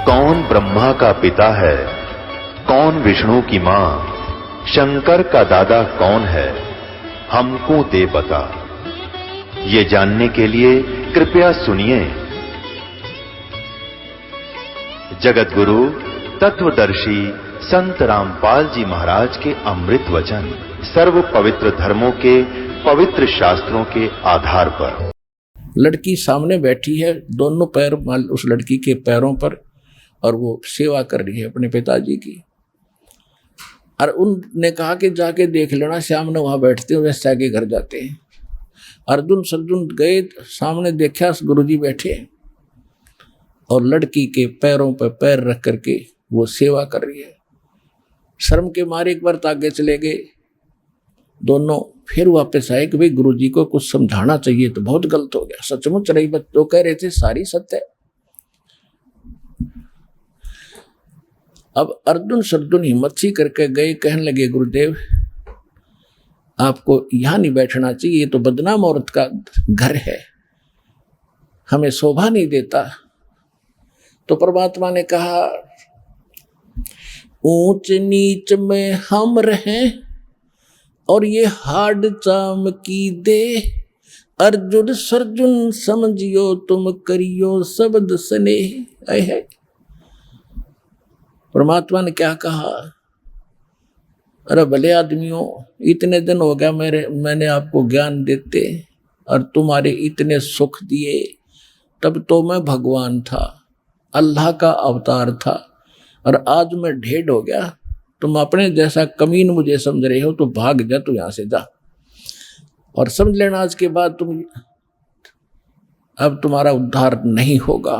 कौन ब्रह्मा का पिता है, कौन विष्णु की मां, शंकर का दादा कौन है, हमको दे बता। ये जानने के लिए कृपया सुनिए। जगत गुरु तत्वदर्शी संत रामपाल जी महाराज के अमृत वचन सर्व पवित्र धर्मों के पवित्र शास्त्रों के आधार पर। लड़की सामने बैठी है, दोनों पैर उस लड़की के पैरों पर, और वो सेवा कर रही है अपने पिताजी की। और उनने कहा कि जाके देख लेना, श्याम ने वहां बैठते हुए वैसा के घर जाते हैं। अर्जुन गए, सामने देखा गुरुजी बैठे और लड़की के पैरों पर पैर रख करके वो सेवा कर रही है। शर्म के मारे एक बार आगे चले गए दोनों, फिर वापस आए कि भाई गुरुजी को कुछ समझाना चाहिए, तो बहुत गलत हो गया। सचमुच रही बात जो कह रहे थे सारी सत्य है। अब अर्जुन हिम्मत सी करके गए, कहने लगे गुरुदेव आपको यहां नहीं बैठना चाहिए, ये तो बदनाम औरत का घर है, हमें शोभा नहीं देता। तो परमात्मा ने कहा ऊंच नीच में हम रहें और ये हाड चाम की दे, अर्जुन सर्जुन समझियो तुम करियो शब्द सने। है परमात्मा ने क्या कहा, अरे भले आदमियों, इतने दिन हो गया मैंने आपको ज्ञान देते और तुम्हारे इतने सुख दिए, तब तो मैं भगवान था, अल्लाह का अवतार था, और आज मैं ढेर हो गया। तुम अपने जैसा कमीन मुझे समझ रहे हो तो भाग जा, तू यहां से जा। और समझ लेना आज के बाद अब तुम्हारा उद्धार नहीं होगा।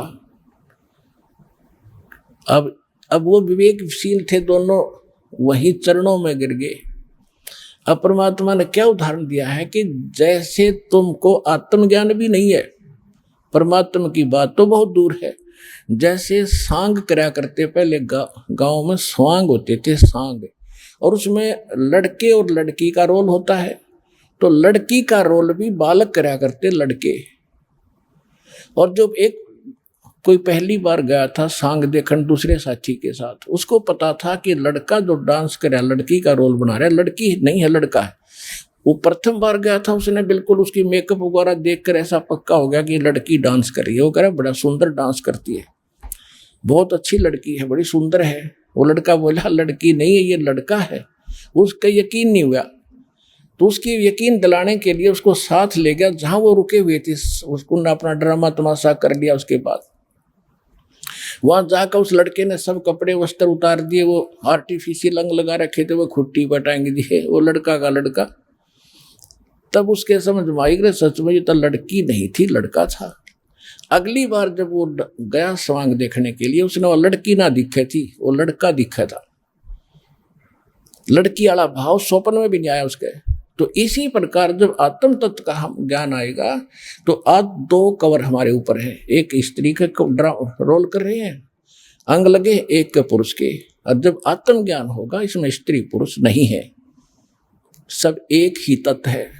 अब वो विवेकशील थे दोनों, वही चरणों में गिर गए। अब परमात्मा ने क्या उदाहरण दिया है कि जैसे तुमको आत्मज्ञान भी नहीं है, परमात्मा की बात तो बहुत दूर है। जैसे सांग करया करते, पहले गांव में स्वांग होते थे, सांग, और उसमें लड़के और लड़की का रोल होता है। तो लड़की का रोल भी बालक करया करते लड़के। और जब एक कोई पहली बार गया था सांग देखन दूसरे साथी के साथ, उसको पता था कि लड़का जो डांस कर रहा है लड़की का रोल बना रहा है, लड़की नहीं है लड़का है। वो प्रथम बार गया था, उसने बिल्कुल उसकी मेकअप वगैरह देखकर ऐसा पक्का हो गया कि लड़की डांस कर रही है। वो कह रहा है बड़ा सुंदर डांस करती है, बहुत अच्छी लड़की है, बड़ी सुंदर है। वो लड़का बोला लड़की नहीं है, ये लड़का है। उसका यकीन नहीं हुआ, तो उसकी यकीन दिलाने के लिए उसको साथ ले गया जहां वो रुके हुए थे। उसको अपना ड्रामा तमाशा कर लिया। उसके बाद वहां जाकर उस लड़के ने सब कपड़े वस्त्र उतार दिए, वो आर्टिफिशियल अंग लगा रखे थे, वो खुट्टी बटाएंगे दिए, वो लड़का का लड़का। तब उसके समझ में आई सच में ये तो लड़की नहीं थी, लड़का था। अगली बार जब वो गया स्वांग देखने के लिए, उसने वो लड़की ना दिखे थी, वो लड़का दिखा था। लड़की वाला भाव स्वप्न में भी नहीं आया उसके। तो इसी प्रकार जब आत्म तत्व का हम ज्ञान आएगा, तो आज दो कवर हमारे ऊपर है, एक स्त्री के रोल कर रहे हैं अंग लगे, एक के पुरुष के। और जब आत्म ज्ञान होगा, इसमें स्त्री पुरुष नहीं है, सब एक ही तत्व है।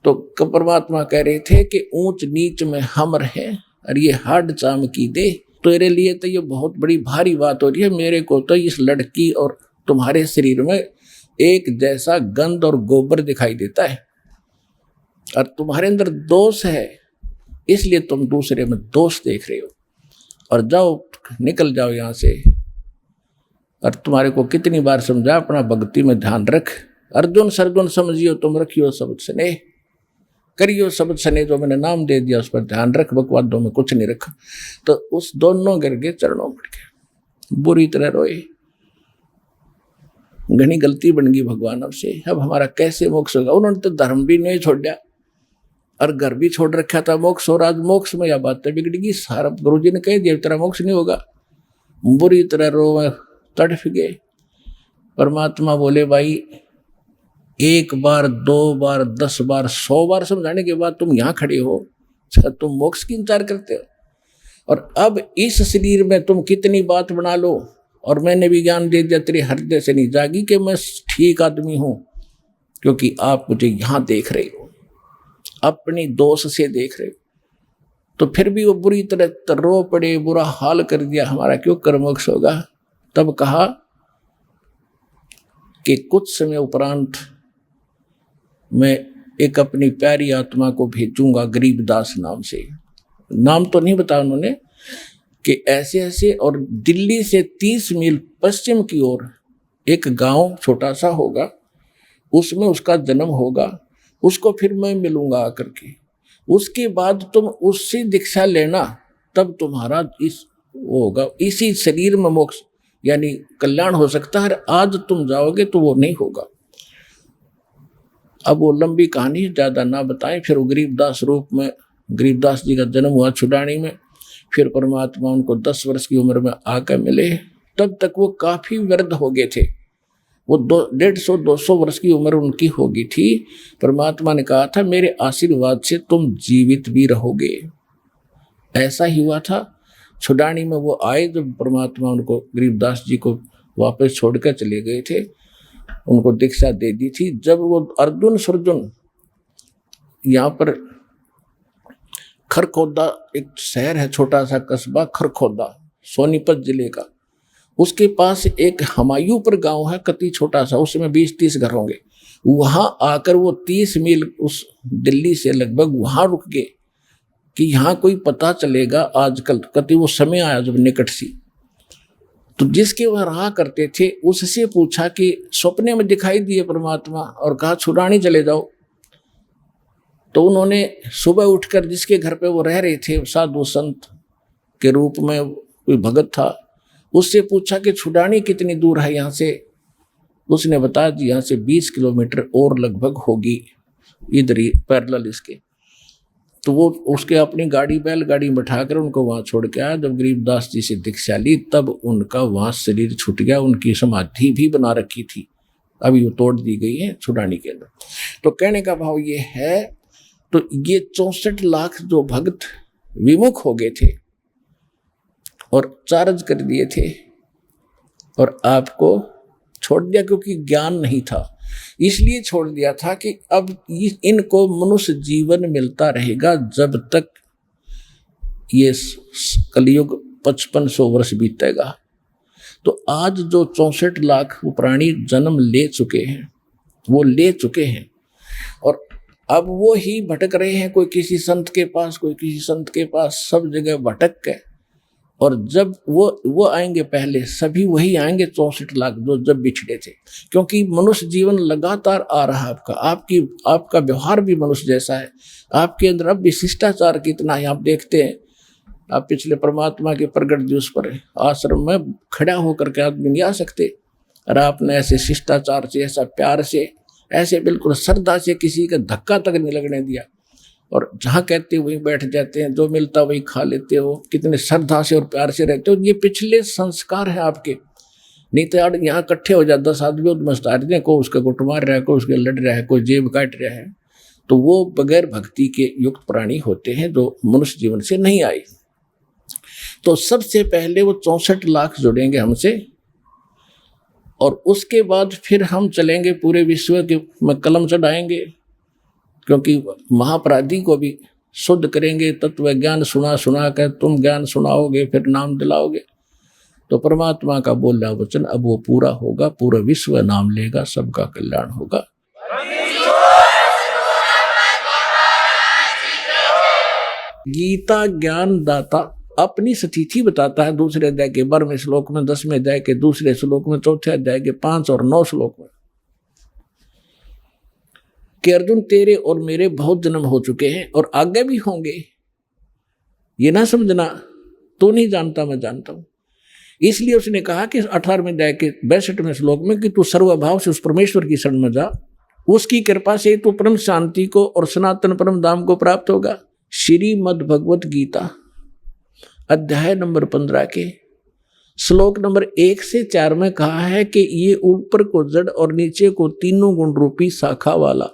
तो परमात्मा कह रहे थे कि ऊंच नीच में हम रहे और ये हाड चाम की दे। तेरे लिए तो ये बहुत बड़ी भारी बात हो रही है, मेरे को तो इस लड़की और तुम्हारे शरीर में एक जैसा गंध और गोबर दिखाई देता है, और तुम्हारे अंदर दोष है, इसलिए तुम दूसरे में दोष देख रहे हो। और जाओ, निकल जाओ यहाँ से। और तुम्हारे को कितनी बार समझा, अपना भक्ति में ध्यान रख। अर्जुन सर्जुन समझियो तुम रखियो शब्द स्नेह, करियो शब्द स्नेह, जो मैंने नाम दे दिया उस पर ध्यान रख, बकवादों में कुछ नहीं रखा। तो उस दोनों गिर गए, चरणों में गए, बुरी तरह रोए। घनी गलती बन गई भगवान से, अब हमारा कैसे मोक्ष होगा। उन्होंने तो धर्म भी नहीं छोड़ा और घर भी छोड़ रखा था, मोक्ष और आज मोक्ष में यह बात बिगड़ेगी। सारा गुरुजी ने कह दिया तेरा मोक्ष नहीं होगा। बुरी तरह रो तड़फ गए। परमात्मा बोले भाई, एक बार, दो बार, 10 बार, 100 बार समझाने के बाद तुम यहाँ खड़े हो, तुम मोक्ष की इंतजार करते हो। और अब इस शरीर में तुम कितनी बात बना लो, और मैंने भी ज्ञान दे दिया, तेरे हृदय से नहीं जागी कि मैं ठीक आदमी हूं, क्योंकि आप मुझे यहां देख रहे हो, अपनी दोष से देख रहे हो। तो फिर भी वो बुरी तरह रो पड़े, बुरा हाल कर दिया, हमारा क्यों कर्मोक्ष होगा। तब कहा कि कुछ समय उपरांत मैं एक अपनी प्यारी आत्मा को भेजूंगा गरीबदास नाम से। नाम तो नहीं बताया उन्होंने, कि ऐसे ऐसे, और दिल्ली से 30 मील पश्चिम की ओर एक गांव छोटा सा होगा, उसमें उसका जन्म होगा, उसको फिर मैं मिलूंगा आकर के। उसके बाद तुम उससे दीक्षा लेना, तब तुम्हारा इस वो होगा, इसी शरीर में मोक्ष यानी कल्याण हो सकता है। आज तुम जाओगे तो वो नहीं होगा। अब वो लंबी कहानी ज़्यादा ना बताएं। फिर वो गरीबदास रूप में, गरीबदास जी का जन्म हुआ छुडानी में। फिर परमात्मा उनको 10 वर्ष की उम्र में आकर मिले। तब तक वो काफ़ी वृद्ध हो गए थे, वो 150-200 वर्ष की उम्र उनकी हो गई थी। परमात्मा ने कहा था मेरे आशीर्वाद से तुम जीवित भी रहोगे। ऐसा ही हुआ था। छुडानी में वो आए जब परमात्मा उनको, गरीबदास जी को वापस छोड़कर चले गए थे, उनको दीक्षा दे दी थी। जब वो अर्जुन सर्जुन यहाँ पर खरखोदा, एक शहर है छोटा सा कस्बा खरखोदा, सोनीपत जिले का, उसके पास एक हमायूंपुर गांव है, कति छोटा सा, उसमें 20-30 घर होंगे। वहां आकर वो 30 मील उस दिल्ली से लगभग वहां रुक गए कि यहाँ कोई पता चलेगा आजकल। कति वो समय आया जब निकट सी, तो जिसके वह रहा करते थे उससे पूछा कि सपने में दिखाई दिए परमात्मा, और कहा छुडानी चले जाओ। तो उन्होंने सुबह उठकर, जिसके घर पे वो रह रहे थे, साधु संत के रूप में कोई भगत था, उससे पूछा कि छुडानी कितनी दूर है यहाँ से। उसने बताया जी यहाँ से 20 किलोमीटर और लगभग होगी, इधर ही पैरेलल इसके। तो वो उसके अपनी गाड़ी, बैलगाड़ी में बैठाकर उनको वहाँ छोड़ के आया। जब गरीबदास जी से दीक्षा ली तब उनका वहाँ शरीर छूट गया। उनकी समाधि भी बना रखी थी, अभी वो तोड़ दी गई है छुडानी के अंदर। तो कहने का भाव ये है, तो ये 64 लाख जो भक्त विमुख हो गए थे और चार्ज कर दिए थे और आपको छोड़ दिया, क्योंकि ज्ञान नहीं था इसलिए छोड़ दिया था कि अब इनको मनुष्य जीवन मिलता रहेगा जब तक ये कलयुग 5500 वर्ष बीतेगा। तो आज जो 64 लाख प्राणी जन्म ले चुके हैं, वो ले चुके हैं, और अब वो ही भटक रहे हैं, कोई किसी संत के पास, कोई किसी संत के पास, सब जगह भटक के। और जब वो आएंगे पहले, सभी वही आएंगे 64 लाख जो जब बिछड़े थे, क्योंकि मनुष्य जीवन लगातार आ रहा है आपका व्यवहार भी मनुष्य जैसा है। आपके अंदर अब भी शिष्टाचार कितना है आप देखते हैं। आप पिछले परमात्मा के प्रगट दिवस पर आश्रम में खड़ा होकर के आदमी नहीं आ सकते, और आपने ऐसे शिष्टाचार से, ऐसा प्यार से, ऐसे बिल्कुल श्रद्धा से किसी का धक्का तक नहीं लगने दिया, और जहाँ कहते हो वहीं बैठ जाते हैं, जो मिलता वही खा लेते हो, कितने श्रद्धा से और प्यार से रहते हो। ये पिछले संस्कार हैं आपके। नहीं तो यार यहाँ इकट्ठे हो जाए 10 आदमी मस्तार दें, को उसका गुट मार रहा है, को उसके लड़ रहा है, कोई जेब काट रहा है, तो वो बगैर भक्ति के युक्त प्राणी होते हैं जो मनुष्य जीवन से नहीं आए। तो सबसे पहले वो 64 लाख जुड़ेंगे हमसे, और उसके बाद फिर हम चलेंगे पूरे विश्व के में कलम चढ़ाएंगे, क्योंकि महापराधी को भी शुद्ध करेंगे। तत्व ज्ञान सुना कर तुम ज्ञान सुनाओगे, फिर नाम दिलाओगे। तो परमात्मा का बोला वचन अब वो पूरा होगा, पूरा विश्व नाम लेगा, सबका कल्याण होगा। गीता ज्ञान दाता अपनी स्थिति बताता है दूसरे अध्याय के 12वें श्लोक में, 10वें अध्याय के दूसरे श्लोक में, चौथे अध्याय के 5 और 9 श्लोक में, कि अर्जुन तेरे और मेरे बहुत जन्म हो चुके हैं और आगे भी होंगे। ये ना समझना तू नहीं जानता मैं जानता हूं। इसलिए उसने कहा कि 18वें अध्याय के 62वें श्लोक में कि तू सर्वभाव से उस परमेश्वर की शरण में जा, उसकी कृपा से तू परम शांति को और सनातन परम धाम को प्राप्त होगा। श्रीमद् भगवत गीता अध्याय नंबर 15 के श्लोक नंबर 1 से 4 में कहा है कि ये ऊपर को जड़ और नीचे को तीनों गुण रूपी शाखा वाला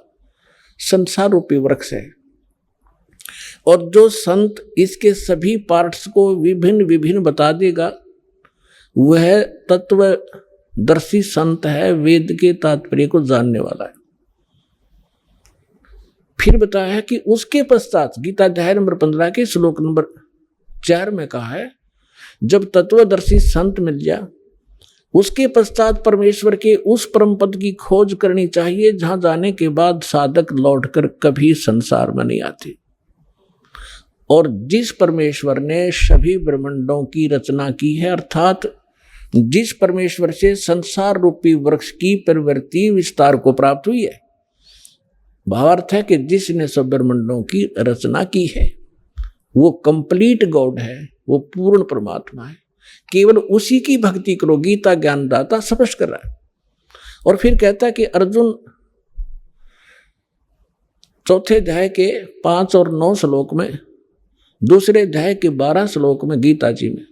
संसार रूपी वृक्ष है, और जो संत इसके सभी पार्ट्स को विभिन्न विभिन्न बता देगा वह तत्वदर्शी संत है, वेद के तात्पर्य को जानने वाला है। फिर बताया है कि उसके पश्चात गीता अध्याय नंबर 15 के श्लोक नंबर 4 में कहा है, जब तत्वदर्शी संत मिल जाए उसके पश्चात परमेश्वर के उस परम पद की खोज करनी चाहिए जहां जाने के बाद साधक लौटकर कभी संसार में नहीं आते। और जिस परमेश्वर ने सभी ब्रह्मांडों की रचना की है, अर्थात जिस परमेश्वर से संसार रूपी वृक्ष की प्रवृत्ति विस्तार को प्राप्त हुई है, भावार्थ है कि जिसने सब ब्रह्मांडों की रचना की है वो कंप्लीट गॉड है, वो पूर्ण परमात्मा है। केवल उसी की भक्ति करो, गीता ज्ञानदाता स्पष्ट कर रहा है। और फिर कहता है कि अर्जुन चौथे अध्याय के 5 और 9 श्लोक में, दूसरे अध्याय के 12 श्लोक में गीता जी में,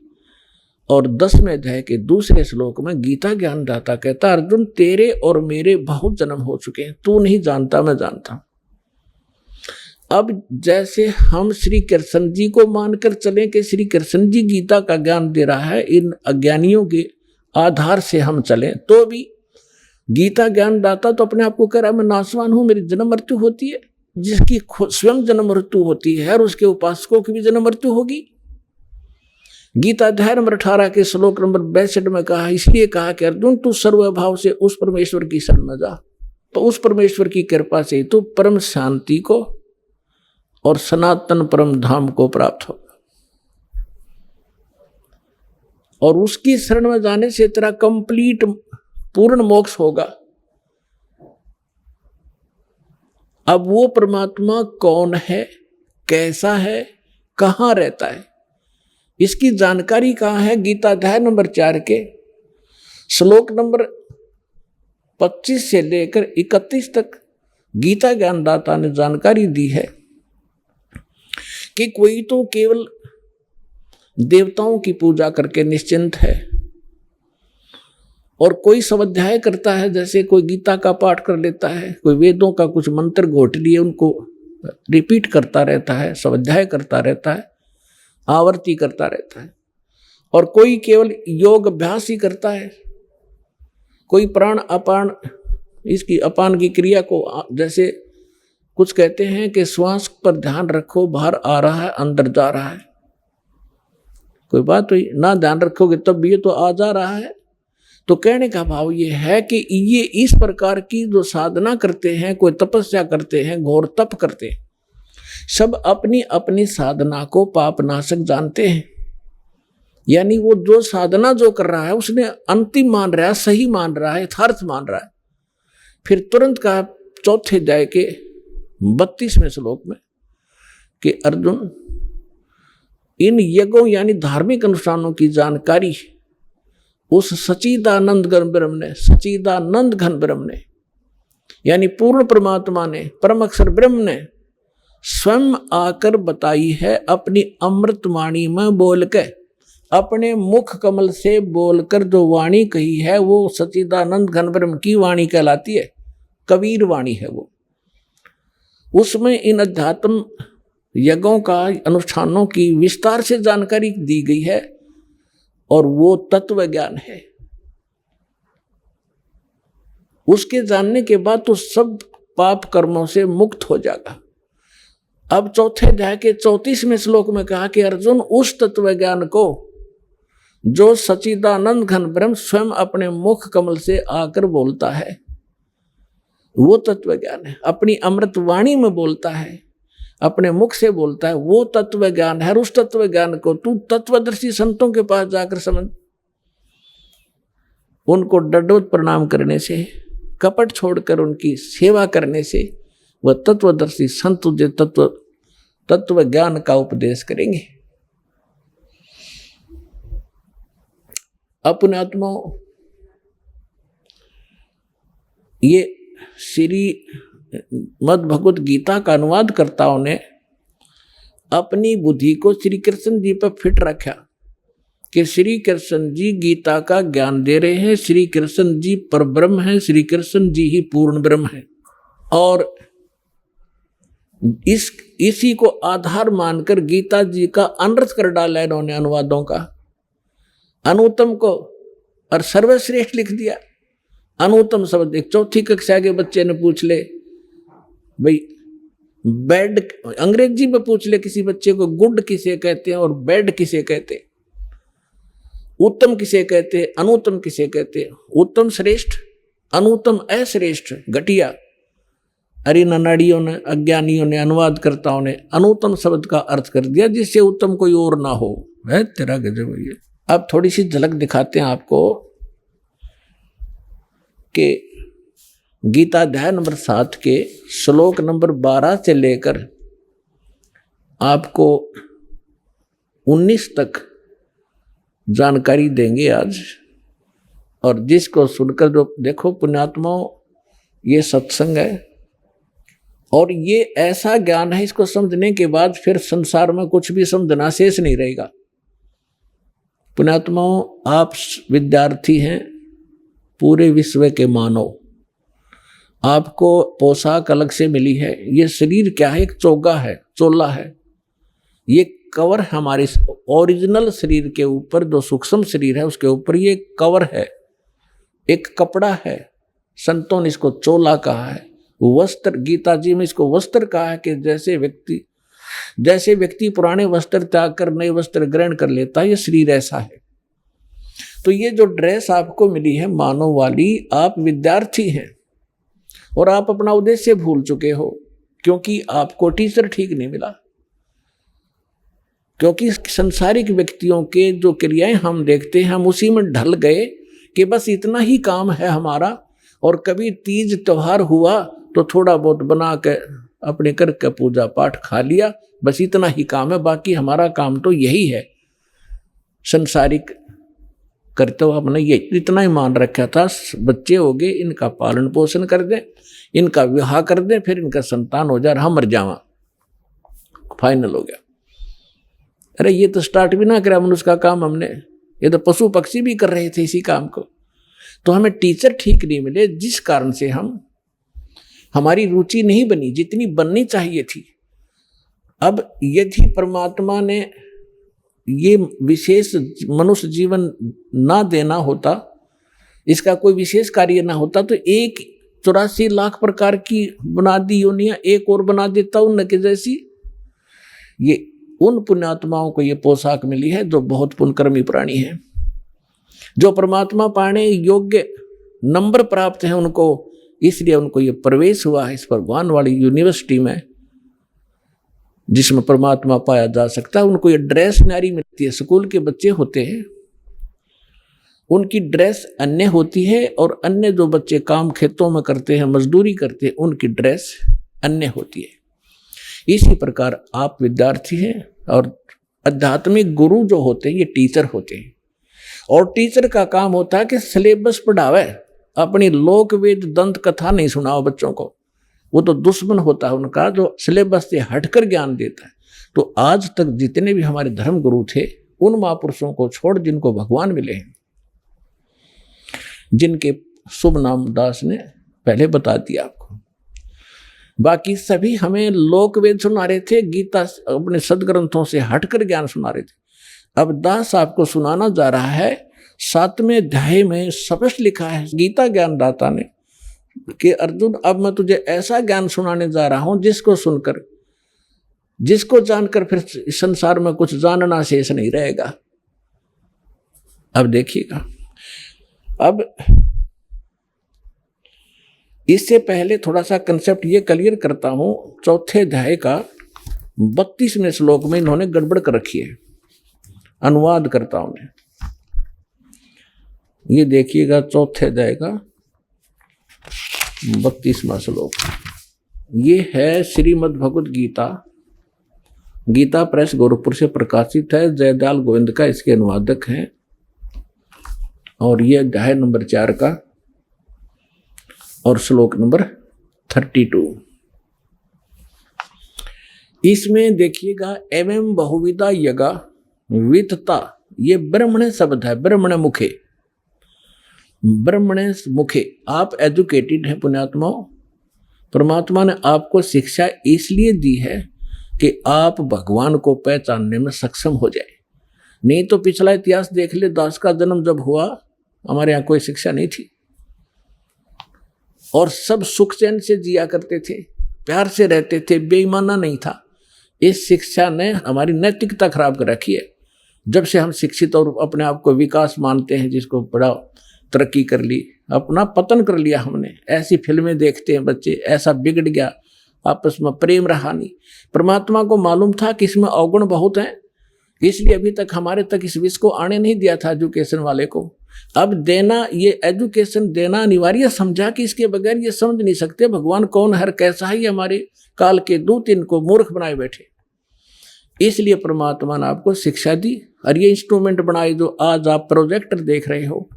और 10वें अध्याय के दूसरे श्लोक में गीता ज्ञानदाता कहता, अर्जुन तेरे और मेरे बहुत जन्म हो चुके हैं, तू नहीं जानता मैं जानता हूं। अब जैसे हम श्री कृष्ण जी को मानकर चलें कि श्री कृष्ण जी गीता का ज्ञान दे रहा है, इन अज्ञानियों के आधार से हम चलें, तो भी गीता ज्ञानदाता तो अपने आप को कह रहा है मैं नाशवान हूं, मेरी जन्म मृत्यु होती है। जिसकी स्वयं जन्म मृत्यु होती है और उसके उपासकों की भी जन्म मृत्यु होगी। गीता अध्याय नंबर 18 के श्लोक नंबर 62 में कहा, इसलिए कहा कि अर्जुन तू सर्वभाव से उस परमेश्वर की शरण में जा, तो उस परमेश्वर की कृपा से तू परम शांति को और सनातन परम धाम को प्राप्त होगा। और उसकी शरण में जाने से तेरा कंप्लीट पूर्ण मोक्ष होगा। अब वो परमात्मा कौन है, कैसा है, कहाँ रहता है, इसकी जानकारी कहाँ है? गीता अध्याय नंबर 4 के श्लोक नंबर 25 से लेकर 31 तक गीता ज्ञानदाता ने जानकारी दी है कि कोई तो केवल देवताओं की पूजा करके निश्चिंत है, और कोई स्वाध्याय करता है, जैसे कोई गीता का पाठ कर लेता है, कोई वेदों का कुछ मंत्र घोट लिए उनको रिपीट करता रहता है, स्वाध्याय करता रहता है, आवर्ती करता रहता है। और कोई केवल योग अभ्यास ही करता है, कोई प्राण अपान, इसकी अपान की क्रिया को, जैसे कुछ कहते हैं कि श्वास पर ध्यान रखो, बाहर आ रहा है अंदर जा रहा है, कोई बात हुई ना, ध्यान रखोगे तब भी ये तो आ जा रहा है। तो कहने का भाव ये है कि ये इस प्रकार की जो साधना करते हैं, कोई तपस्या करते हैं, घोर तप करते हैं, सब अपनी अपनी साधना को पापनाशक जानते हैं। यानी वो जो साधना जो कर रहा है उसने अंतिम मान रहा है, सही मान रहा है, यथार्थ मान रहा है। फिर तुरंत कहा चौथे अध्याय के 32वें श्लोक में कि अर्जुन इन यज्ञों यानी धार्मिक अनुष्ठानों की जानकारी उस सच्चिदानंद घन ब्रह्म ने, सच्चिदानंद घन ब्रह्म ने, यानी पूर्ण परमात्मा ने, परम अक्षर ब्रह्म ने स्वयं आकर बताई है, अपनी अमृत वाणी में बोल के, अपने मुख कमल से बोलकर जो वाणी कही है वो सच्चिदानंद घन ब्रह्म की वाणी कहलाती है, कबीर वाणी है वो। उसमें इन अध्यात्म यज्ञों का, अनुष्ठानों की विस्तार से जानकारी दी गई है, और वो तत्व ज्ञान है। उसके जानने के बाद तो सब पाप कर्मों से मुक्त हो जाएगा। अब चौथे अध्याय के 34वें श्लोक में कहा कि अर्जुन उस तत्व ज्ञान को जो सच्चिदानंद घन ब्रह्म स्वयं अपने मुख कमल से आकर बोलता है, वो तत्व ज्ञान है। अपनी अमृत वाणी में बोलता है, अपने मुख से बोलता है, वो तत्व ज्ञान है। उस तत्व ज्ञान को तू तत्वदर्शी संतों के पास जाकर समझ। उनको दंडवत प्रणाम करने से, कपट छोड़कर उनकी सेवा करने से वह तत्वदर्शी संत तुझे तत्व ज्ञान का उपदेश करेंगे। अपने आत्मा ये श्री मद् भगवत गीता का अनुवाद कर्ताओं ने अपनी बुद्धि को श्री कृष्ण जी पर फिट रखा कि श्री कृष्ण जी गीता का ज्ञान दे रहे हैं, श्री कृष्ण जी परब्रह्म हैं, श्री कृष्ण जी ही पूर्ण ब्रह्म हैं। और इसी को आधार मानकर गीता जी का अनर्थ कर डाला इन्होंने अनुवादों का। अनुत्तम को और सर्वश्रेष्ठ लिख दिया। अनुत्तम शब्द एक चौथी कक्षा के बच्चे ने पूछ ले, भाई बेड, अंग्रेजी में पूछ ले किसी बच्चे को, गुड किसे कहते हैं और बैड किसे कहते हैं, उत्तम किसे कहते हैं, अनुत्तम किसे कहते हैं। उत्तम श्रेष्ठ, अनुत्तम अश्रेष्ठ, घटिया। अरे ननाड़ियों ने, अज्ञानियों ने, अनुवादकर्ताओं ने अनुत्तम शब्द का अर्थ कर दिया जिससे उत्तम कोई और ना हो। है तेरा गजब है ये। अब थोड़ी सी झलक दिखाते हैं आपको कि गीता अध्याय नंबर 7 के श्लोक नंबर 12 से लेकर आपको 19 तक जानकारी देंगे आज। और जिसको सुनकर जो देखो पुण्यात्माओं, ये सत्संग है और ये ऐसा ज्ञान है, इसको समझने के बाद फिर संसार में कुछ भी समझना शेष नहीं रहेगा। पुण्यात्माओं, आप विद्यार्थी हैं, पूरे विश्व के मानव, आपको पोशाक अलग से मिली है। ये शरीर क्या है? एक चोगा है, चोला है। ये कवर हमारे ओरिजिनल शरीर के ऊपर, जो सूक्ष्म शरीर है उसके ऊपर ये कवर है, एक कपड़ा है। संतों ने इसको चोला कहा है। वस्त्र, गीता जी में इसको वस्त्र कहा है कि जैसे व्यक्ति पुराने वस्त्र त्याग कर नए वस्त्र ग्रहण कर लेता है, ये शरीर ऐसा है। तो ये जो ड्रेस आपको मिली है मानव वाली, आप विद्यार्थी हैं और आप अपना उद्देश्य भूल चुके हो, क्योंकि आपको टीचर ठीक नहीं मिला। क्योंकि संसारिक व्यक्तियों के जो क्रियाएं हम देखते हैं, हम उसी में ढल गए कि बस इतना ही काम है हमारा। और कभी तीज त्योहार हुआ तो थोड़ा बहुत बना के अपने करके पूजा पाठ खा लिया, बस इतना ही काम है। बाकी हमारा काम तो यही है, संसारिक करते हुए हमने ये इतना ही मान रखा था। बच्चे हो गए, इनका पालन पोषण कर दें, इनका विवाह कर दें, फिर इनका संतान हो जाए, हम मर जावा, फाइनल हो गया। अरे ये तो स्टार्ट भी ना करा मनुष्य का काम हमने, ये तो पशु पक्षी भी कर रहे थे इसी काम को। तो हमें टीचर ठीक नहीं मिले, जिस कारण से हमारी रुचि नहीं बनी जितनी बननी चाहिए थी। अब यदि परमात्मा ने ये विशेष मनुष्य जीवन ना देना होता, इसका कोई विशेष कार्य ना होता, तो 84 लाख प्रकार की बना दी योनियां, एक और बना देता उनके जैसी। ये उन पुण्यात्माओं को ये पोशाक मिली है जो बहुत पुण्यकर्मी प्राणी हैं, जो परमात्मा पाने योग्य नंबर प्राप्त हैं उनको, इसलिए उनको ये प्रवेश हुआ है इस भगवान वाली यूनिवर्सिटी में जिसमें परमात्मा पाया जा सकता है। उनको ये ड्रेस न्यारी मिलती है। स्कूल के बच्चे होते हैं, उनकी ड्रेस अन्य होती है, और अन्य जो बच्चे काम खेतों में करते हैं, मजदूरी करते हैं, उनकी ड्रेस अन्य होती है। इसी प्रकार आप विद्यार्थी हैं और आध्यात्मिक गुरु जो होते हैं ये टीचर होते हैं। और टीचर का काम होता है कि सिलेबस पढ़ावे, अपनी लोक वेद दंत कथा नहीं सुनाओ बच्चों को। वो तो दुश्मन होता है उनका जो सिलेबस से हटकर ज्ञान देता है। तो आज तक जितने भी हमारे धर्म गुरु थे, उन महापुरुषों को छोड़ जिनको भगवान मिले हैं, जिनके शुभ नाम दास ने पहले बता दिया आपको, बाकी सभी हमें लोक वेद सुना रहे थे, गीता अपने सदग्रंथों से हटकर ज्ञान सुना रहे थे। अब दास आपको सुनाना जा रहा है 7वें अध्याय में स्पष्ट लिखा है गीता ज्ञानदाता ने कि अर्जुन, अब मैं तुझे ऐसा ज्ञान सुनाने जा रहा हूं जिसको सुनकर, जिसको जानकर फिर संसार में कुछ जानना शेष नहीं रहेगा। अब देखिएगा, अब इससे पहले थोड़ा सा कंसेप्ट ये क्लियर करता हूं। 4थे अध्याय का 32वें श्लोक में इन्होंने गड़बड़ कर रखी है अनुवादकर्ताओं ने। ये देखिएगा 4थे अध्याय का 32वां श्लोक, ये है श्रीमद् भगवद गीता, गीता प्रेस गोरखपुर से प्रकाशित है। जयदयाल गोविंद का इसके अनुवादक हैं। और ये अध्याय नंबर 4 का और श्लोक नंबर 32। इसमें देखिएगा एवं बहुविधा यगा वितता, ये ब्रह्मण शब्द है, ब्रह्मण मुखे, ब्रह्मण मुखे। आप एजुकेटेड हैं पुण्यात्माओं, परमात्मा ने आपको शिक्षा इसलिए दी है कि आप भगवान को पहचानने में सक्षम हो जाए। नहीं तो पिछला इतिहास देख ले, दास का जन्म जब हुआ हमारे यहाँ कोई शिक्षा नहीं थी और सब सुख चैन से जिया करते थे। प्यार से रहते थे, बेईमाना नहीं था। इस शिक्षा ने हमारी नैतिकता खराब कर रखी है। जब से हम शिक्षित और अपने आप को विकास मानते हैं, जिसको बड़ा तरक्की कर ली, अपना पतन कर लिया हमने। ऐसी फिल्में देखते हैं बच्चे, ऐसा बिगड़ गया, आपस में प्रेम रहा नहीं। परमात्मा को मालूम था कि इसमें अवगुण बहुत हैं, इसलिए अभी तक हमारे तक इस विष को आने नहीं दिया था एजुकेशन वाले को। अब देना, ये एजुकेशन देना अनिवार्य समझा कि इसके बगैर ये समझ नहीं सकते भगवान कौन है, कैसा है। हमारे काल के दूत इनको मूर्ख बनाए बैठे, इसलिए परमात्मा ने आपको शिक्षा दी। और ये इंस्ट्रूमेंट बनाए जो आज आप प्रोजेक्टर देख रहे हो,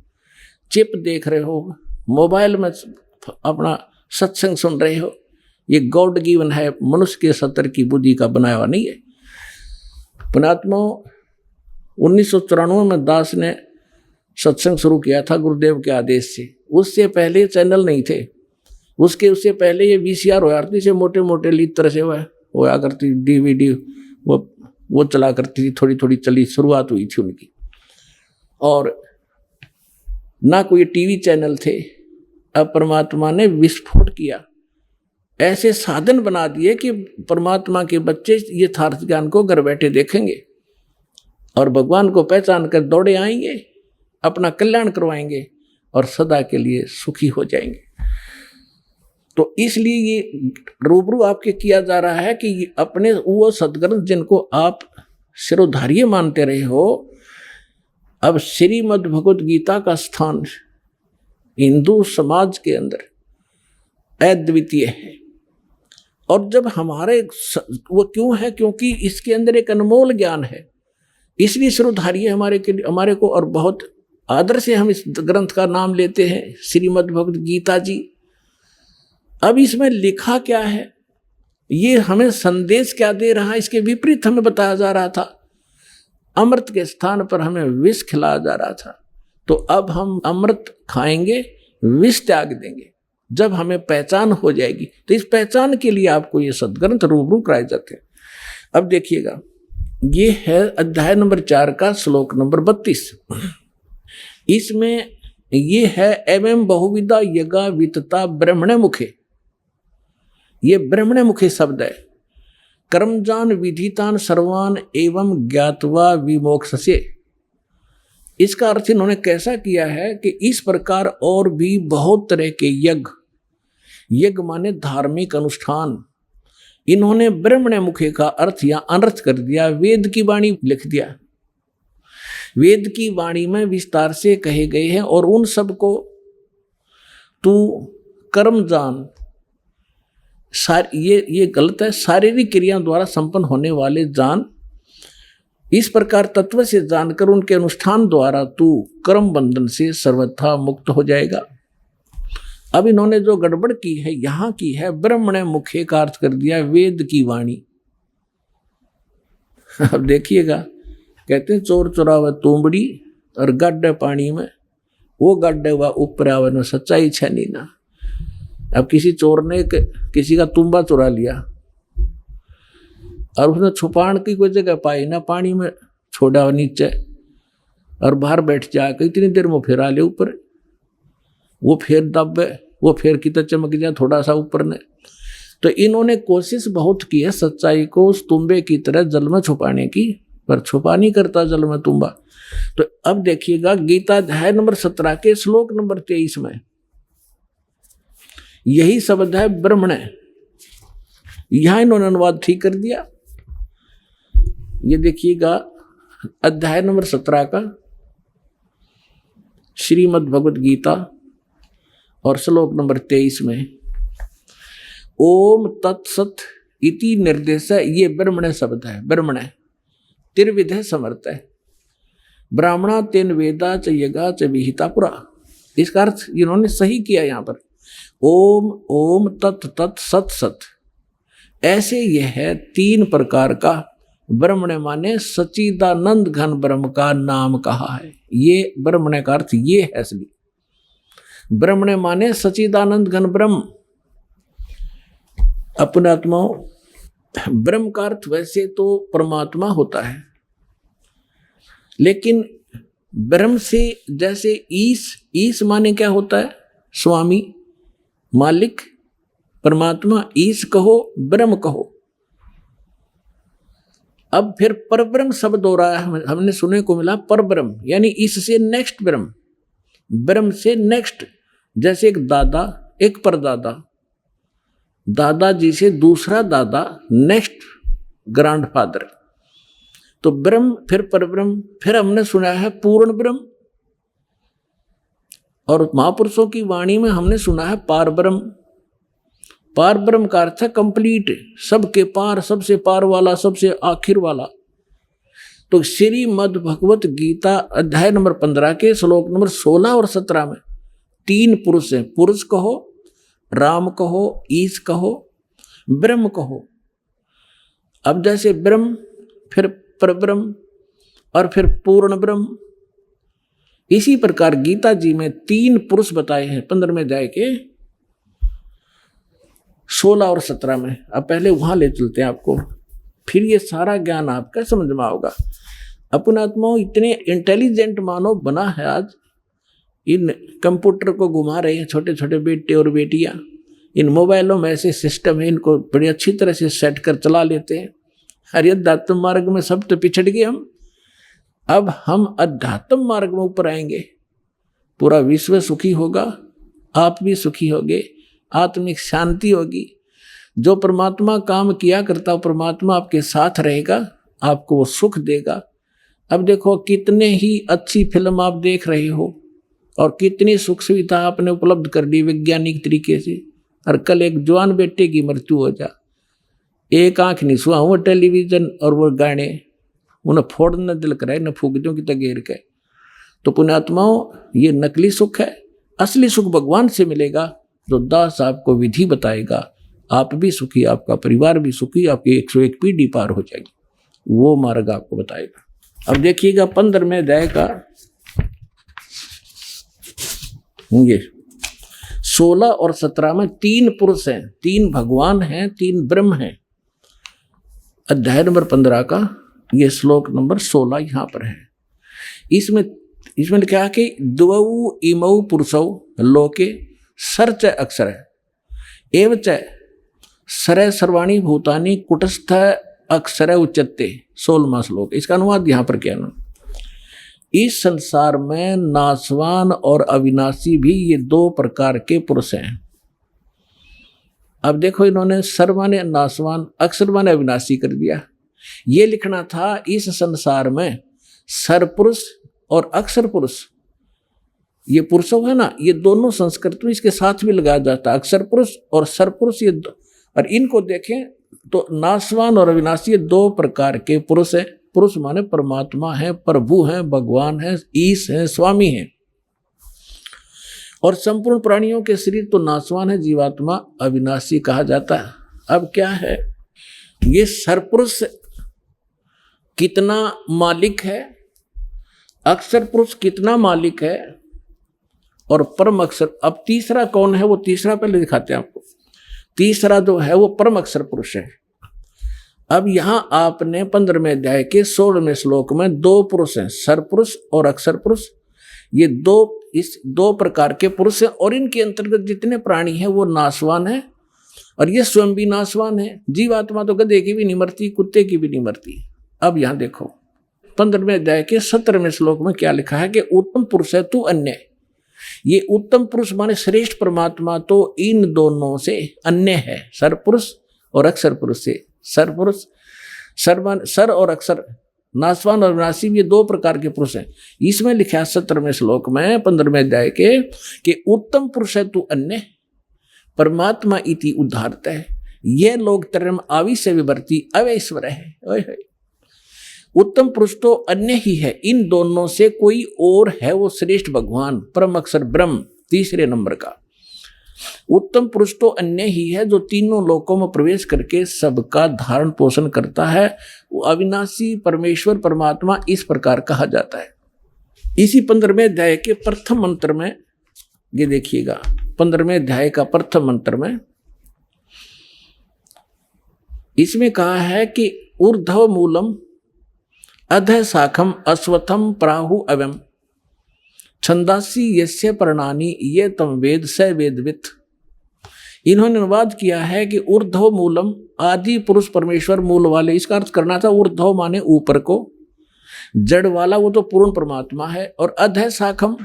चिप देख रहे हो, मोबाइल में अपना सत्संग सुन रहे हो, ये गॉड गिवन है, मनुष्य के सतर की बुद्धि का बनाया हुआ नहीं है। पुणात्मा 1994 में दास ने सत्संग शुरू किया था गुरुदेव के आदेश से। उससे पहले चैनल नहीं थे, उससे पहले ये VCR होया करती से, मोटे मोटे लीड तरह से होया करती, DVD वो चला करती थी, थोड़ी थोड़ी चली, शुरुआत हुई थी उनकी। और ना कोई टीवी चैनल थे। अब परमात्मा ने विस्फोट किया, ऐसे साधन बना दिए कि परमात्मा के बच्चे ये यथार्थ ज्ञान को घर बैठे देखेंगे और भगवान को पहचान कर दौड़े आएंगे, अपना कल्याण करवाएंगे और सदा के लिए सुखी हो जाएंगे। तो इसलिए ये रूबरू आपके किया जा रहा है कि अपने वो सदग्रंथ जिनको आप शिरोधार्य मानते रहे हो, अब श्रीमद् भगवत गीता का स्थान हिंदू समाज के अंदर अद्वितीय है। और जब हमारे वो क्यों है, क्योंकि इसके अंदर एक अनमोल ज्ञान है, इसलिए शिरोधार्य हमारे को और बहुत आदर से हम इस ग्रंथ का नाम लेते हैं, श्रीमद् भगवत गीता जी। अब इसमें लिखा क्या है, ये हमें संदेश क्या दे रहा है, इसके विपरीत हमें बताया जा रहा था। अमृत के स्थान पर हमें विष खिलाया जा रहा था। तो अब हम अमृत खाएंगे, विष त्याग देंगे। जब हमें पहचान हो जाएगी, तो इस पहचान के लिए आपको ये सदग्रंथ रूबरू कराए जाते हैं। अब देखिएगा, ये है अध्याय नंबर 4 का श्लोक नंबर 32। इसमें ये है एवं बहुविधा यज्ञा वितता ब्रह्मणे मुखे। ये ब्रह्मणे मुखे शब्द है। कर्मजान विधितान सर्वान एवं ज्ञातवा विमोक्षसे। इसका अर्थ इन्होंने कैसा किया है कि इस प्रकार और भी बहुत तरह के यज्ञ माने धार्मिक अनुष्ठान, इन्होंने ब्रह्मणे मुखे का अर्थ या अनर्थ कर दिया, वेद की वाणी लिख दिया। वेद की वाणी में विस्तार से कहे गए हैं और उन सब को तू कर्म जान। ये गलत है, शारीरिक क्रिया द्वारा संपन्न होने वाले जान। इस प्रकार तत्व से जानकर उनके अनुष्ठान द्वारा तू कर्म बंधन से सर्वथा मुक्त हो जाएगा। अब इन्होंने जो गड़बड़ की है यहां की है, ब्रह्मणे मुखे का अर्थ कर दिया वेद की वाणी। अब देखिएगा, कहते हैं चोर चुरावे तुंबड़ी और गड्ढे पानी में, वो गड्ढे व ऊपर आवे न सच्चाई छनी ना। अब किसी चोर ने किसी का तुम्बा चुरा लिया और उसने छुपाने की कोई जगह पाई ना, पानी में छोड़ा नीचे और बाहर बैठ जाकर इतनी देर में फिर आ ले ऊपर, वो फिर दबे, वो फिर कितना चमक जाए थोड़ा सा ऊपर ने। तो इन्होंने कोशिश बहुत की है सच्चाई को उस तुम्बे की तरह जल में छुपाने की, पर छुपा नहीं करता जल में तुम्बा। तो अब देखिएगा गीता अध्याय नंबर 17 के श्लोक नंबर 23 में यही शब्द है ब्रह्मणे। यहां इन्होंने अनुवाद ठीक कर दिया। ये देखिएगा अध्याय नंबर 17 का श्रीमद् भगवत गीता और श्लोक नंबर 23 में ओम तत्सत इति निर्देश है। ये ब्रह्मणे शब्द है। ब्रह्मणे त्रिविधे समर्थ है। ब्राह्मणा तेन वेदा च यज्ञा च विहिता पुरा। इसका अर्थ इन्होंने सही किया यहाँ पर। ओम ओम तत् तत् सत सत, ऐसे यह है 3 प्रकार का ब्रह्मणे माने सच्चिदानंद घन ब्रह्म का नाम कहा है। ये ब्रह्मणे का अर्थ ये है असली। ब्रह्मणे माने सच्चिदानंद घन ब्रह्म। अपने आत्माओं, ब्रह्म का अर्थ वैसे तो परमात्मा होता है, लेकिन ब्रह्म से जैसे ईश माने क्या होता है? स्वामी, मालिक, परमात्मा ईश कहो, ब्रह्म कहो। अब फिर परब्रह्म शब्द हो रहा है, हमने सुनने को मिला परब्रह्म, यानी इससे नेक्स्ट ब्रह्म, ब्रह्म से नेक्स्ट। जैसे एक दादा, एक परदादा, दादाजी से दूसरा दादा, नेक्स्ट ग्रैंडफादर। तो ब्रह्म, फिर परब्रह्म, फिर हमने सुना है पूर्ण ब्रह्म, और महापुरुषों की वाणी में हमने सुना है पार ब्रह्म। पार ब्रह्म का अर्थ है कंप्लीट, सबके पार, सबसे पार वाला, सबसे आखिर वाला। तो श्रीमद् भगवत गीता अध्याय नंबर 15 के श्लोक नंबर 16 और 17 में 3 पुरुष हैं। पुरुष कहो, राम कहो, ईश कहो, ब्रह्म कहो। अब जैसे ब्रह्म, फिर परब्रह्म, और फिर पूर्ण ब्रह्म, इसी प्रकार गीता जी में 3 पुरुष बताए हैं 15वें अध्याय के 16 और 17 में। अब पहले वहां ले चलते हैं आपको, फिर ये सारा ज्ञान आपका समझ में आओगा। अपने आत्माओं इतने इंटेलिजेंट मानव बना है आज, इन कंप्यूटर को घुमा रहे हैं छोटे छोटे बेटे और बेटियां, इन मोबाइलों में ऐसे सिस्टम है, इनको बड़ी अच्छी तरह से सेट कर चला लेते हैं। अरे अध्यात्म मार्ग में सब तो पिछड़ गए हम, अब हम अध्यात्म मार्ग में ऊपर आएंगे, पूरा विश्व सुखी होगा, आप भी सुखी होगे, आत्मिक शांति होगी। जो परमात्मा काम किया करता हो, परमात्मा आपके साथ रहेगा, आपको वो सुख देगा। अब देखो कितने ही अच्छी फिल्म आप देख रहे हो, और कितनी सुख सुविधा आपने उपलब्ध कर दी वैज्ञानिक तरीके से, और कल एक जवान बेटे की मृत्यु हो जा, एक आंख नहीं सुहा, वो टेलीविजन और वो गाने उन्हें फोड़ने दिल कराए, न फूकदों की तगेर के। तो पुण्यात्माओं, ये नकली सुख है, असली सुख भगवान से मिलेगा, जो दास आपको विधि बताएगा। आप भी सुखी, आपका परिवार भी सुखी, आपकी 101 पीढ़ी पार हो जाएगी, वो मार्ग आपको बताएगा। अब देखिएगा 15वें अध्याय का ये 16 और 17 में 3 पुरुष हैं, 3 भगवान हैं, 3 ब्रह्म हैं। अध्याय नंबर 15 का ये श्लोक नंबर 16 यहाँ पर है। इसमें क्या है कि द्वौ इमौ पुरुषौ लोके सर्च अक्षर एवच सर सर्वाणी भूतानि कुटस्थ अक्षर उच्चते। 16वां श्लोक, इसका अनुवाद यहाँ पर क्या है? इस संसार में नाशवान और अविनाशी भी ये 2 प्रकार के पुरुष हैं। अब देखो, इन्होंने सर्वाने नाशवान, अक्षर माने अविनाशी कर दिया। ये लिखना था इस संसार में सरपुरुष और अक्षर पुरुष, ये पुरुषों है ना, ये दोनों संस्कृत में इसके साथ भी लगाया जाता है, अक्षर पुरुष और सरपुरुष। ये और इनको देखें तो नाशवान और अविनाशी ये 2 प्रकार के पुरुष हैं। पुरुष माने परमात्मा है, प्रभु हैं, भगवान है, ईश है, स्वामी है। और संपूर्ण प्राणियों के शरीर तो नाशवान है, जीवात्मा अविनाशी कहा जाता है। अब क्या है, ये सरपुरुष कितना मालिक है, अक्षर पुरुष कितना मालिक है, और परम अक्षर। अब तीसरा कौन है, वो तीसरा पहले दिखाते हैं आपको। तीसरा जो है वो परम अक्षर पुरुष है। अब यहां आपने 15वें अध्याय के 16वें श्लोक में 2 पुरुष हैं, सरपुरुष और अक्षर पुरुष। ये 2 प्रकार के पुरुष हैं, और इनके अंतर्गत जितने प्राणी हैं वो नाशवान है, और ये स्वयं भी नाशवान है। जीवात्मा तो गधे की भी नहीं मरती, कुत्ते की भी नहीं मरती। अब यहां देखो 15वें अध्याय के 17वें श्लोक में क्या लिखा है कि उत्तम पुरुष है तू अन्य। ये उत्तम पुरुष माने श्रेष्ठ परमात्मा तो इन दोनों से अन्य है, सर पुरुष और अक्षर पुरुष से। सर पुरुष, सर और अक्षर, नाशवान और विनाशी, ये 2 प्रकार के पुरुष हैं। इसमें लिखा है 17वें श्लोक में 15वें अध्याय के कि उत्तम पुरुष है तू अन्य, परमात्मा इति उद्धारत है, ये लोग तरम आविश्य विवर्ती अवैश्वर है। उत्तम पुरुष तो अन्य ही है, इन दोनों से कोई और है, वो श्रेष्ठ भगवान परम अक्षर ब्रह्म 3रे नंबर का। उत्तम पुरुष तो अन्य ही है, जो तीनों लोकों में प्रवेश करके सबका धारण पोषण करता है। वो अविनाशी परमेश्वर परमात्मा इस प्रकार कहा जाता है। इसी 15वें अध्याय के प्रथम मंत्र में ये देखिएगा, 15वें अध्याय का प्रथम मंत्र में इसमें कहा है कि ऊर्ध्व मूलम अधः शाखम अश्वत्थम प्राहु अवम छंदासी यस्य पर्णानि ये तम वेद स वेदवित्। इन्होंने अनुवाद किया है कि ऊर्ध्व मूलम, आदि पुरुष परमेश्वर मूल वाले, इसका अर्थ करना था ऊर्ध्व माने ऊपर को, जड़ वाला वो तो पूर्ण परमात्मा है, और अधः शाखम,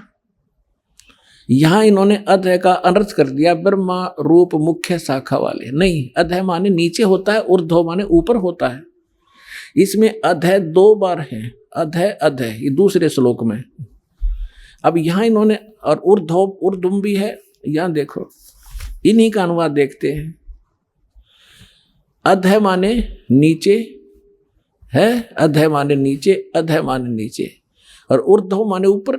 यहां इन्होंने अधः का अनर्थ कर दिया ब्रह्मा रूप मुख्य शाखा वाले। नहीं, अधः माने नीचे होता है, ऊर्ध्व माने ऊपर होता है। इसमें अधः 2 बार है, अधः अधः, ये दूसरे श्लोक में। अब यहां इन्होंने, और ऊर्ध्व ऊर्ध्वम भी है, यहां देखो, इन्हीं का अनुवाद देखते हैं। अधः माने नीचे है, अधः माने नीचे, अधः माने नीचे, और ऊर्ध्व माने ऊपर,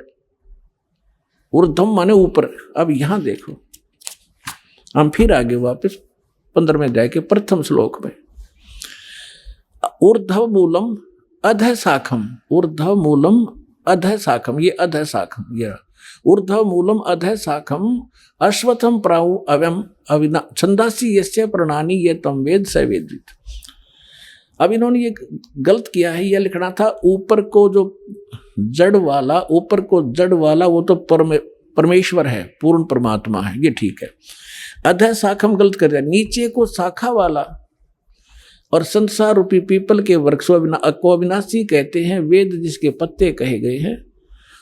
ऊर्ध्वम माने ऊपर। अब यहां देखो, हम फिर आगे वापस 15वें अध्याय के प्रथम श्लोक में, ऊर्ध्व मूलम अधः शाखम, ऊर्ध्व मूलम अधः शाखम, ये अधः शाखम, ये ऊर्ध्व मूलम अधः शाखम अश्वत्थम प्राहु अव्यम अविना छंदासी यस्य प्रणानी ये तम वेद स वेदवित। अब इन्होंने ये गलत किया है, यह लिखना था ऊपर को जो जड़ वाला, ऊपर को जड़ वाला वो तो परमेश्वर है, पूर्ण परमात्मा है, ये ठीक है। अधः शाखम गलत कर दिया, नीचे को शाखा वाला, और संसार रूपी पीपल के वृक्ष को अविनाशी कहते हैं, वेद जिसके पत्ते कहे गए हैं।